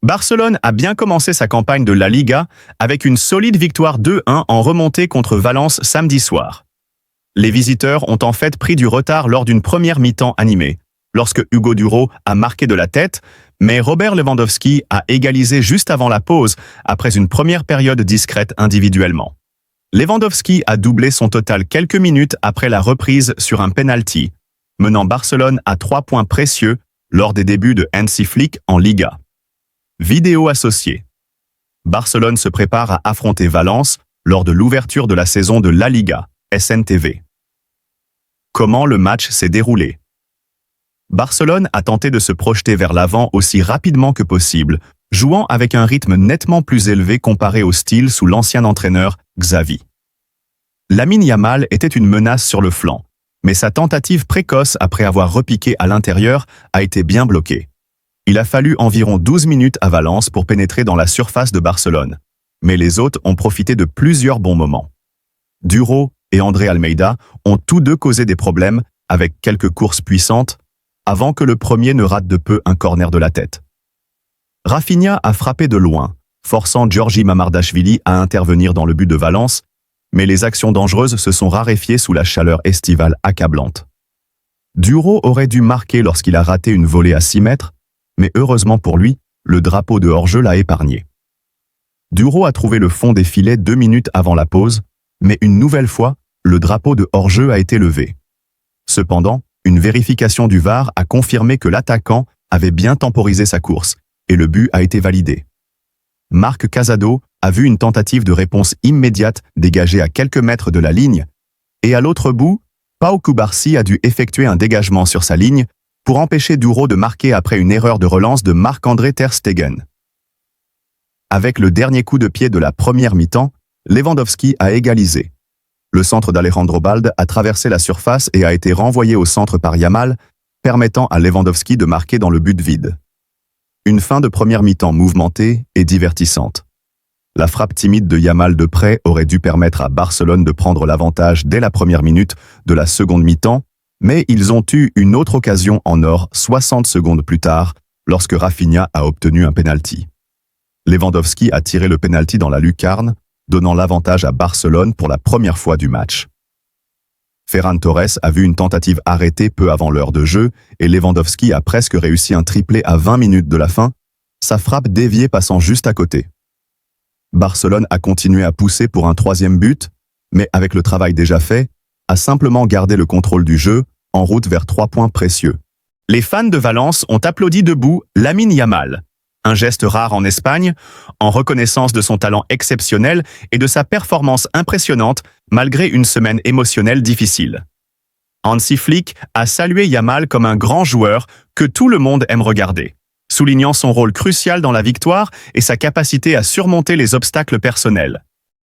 Barcelone a bien commencé sa campagne de La Liga avec une solide victoire 2-1 en remontée contre Valence samedi soir. Les visiteurs ont en fait pris du retard lors d'une première mi-temps animée, lorsque Hugo Duro a marqué de la tête, mais Robert Lewandowski a égalisé juste avant la pause après une première période discrète individuellement. Lewandowski a doublé son total quelques minutes après la reprise sur un penalty, menant Barcelone à 3 points précieux lors des débuts de Hansi Flick en Liga. Vidéo associée. Barcelone se prépare à affronter Valence lors de l'ouverture de la saison de La Liga, SNTV. Comment le match s'est déroulé? Barcelone a tenté de se projeter vers l'avant aussi rapidement que possible, jouant avec un rythme nettement plus élevé comparé au style sous l'ancien entraîneur Xavi. Lamine Yamal était une menace sur le flanc, mais sa tentative précoce après avoir repiqué à l'intérieur a été bien bloquée. Il a fallu environ 12 minutes à Valence pour pénétrer dans la surface de Barcelone, mais les hôtes ont profité de plusieurs bons moments. Duro et André Almeida ont tous deux causé des problèmes avec quelques courses puissantes, avant que le premier ne rate de peu un corner de la tête. Rafinha a frappé de loin, forçant Giorgi Mamardashvili à intervenir dans le but de Valence, mais les actions dangereuses se sont raréfiées sous la chaleur estivale accablante. Duro aurait dû marquer lorsqu'il a raté une volée à 6 mètres, mais heureusement pour lui, le drapeau de hors-jeu l'a épargné. Duro a trouvé le fond des filets 2 minutes avant la pause, mais une nouvelle fois, le drapeau de hors-jeu a été levé. Cependant, une vérification du VAR a confirmé que l'attaquant avait bien temporisé sa course, et le but a été validé. Marc Casado a vu une tentative de réponse immédiate dégagée à quelques mètres de la ligne, et à l'autre bout, Pau Cubarsí a dû effectuer un dégagement sur sa ligne pour empêcher Duro de marquer après une erreur de relance de Marc-André ter Stegen. Avec le dernier coup de pied de la première mi-temps, Lewandowski a égalisé. Le centre d'Alejandro Balde a traversé la surface et a été renvoyé au centre par Yamal, permettant à Lewandowski de marquer dans le but vide. Une fin de première mi-temps mouvementée et divertissante. La frappe timide de Yamal de près aurait dû permettre à Barcelone de prendre l'avantage dès la première minute de la seconde mi-temps, mais ils ont eu une autre occasion en or 60 secondes plus tard, lorsque Rafinha a obtenu un penalty. Lewandowski a tiré le penalty dans la lucarne, donnant l'avantage à Barcelone pour la première fois du match. Ferran Torres a vu une tentative arrêtée peu avant l'heure de jeu et Lewandowski a presque réussi un triplé à 20 minutes de la fin, sa frappe déviée passant juste à côté. Barcelone a continué à pousser pour un troisième but, mais avec le travail déjà fait, a simplement gardé le contrôle du jeu, en route vers 3 points précieux. Les fans de Valence ont applaudi debout Lamine Yamal, un geste rare en Espagne, en reconnaissance de son talent exceptionnel et de sa performance impressionnante malgré une semaine émotionnelle difficile. Hansi Flick a salué Yamal comme un grand joueur que tout le monde aime regarder, soulignant son rôle crucial dans la victoire et sa capacité à surmonter les obstacles personnels.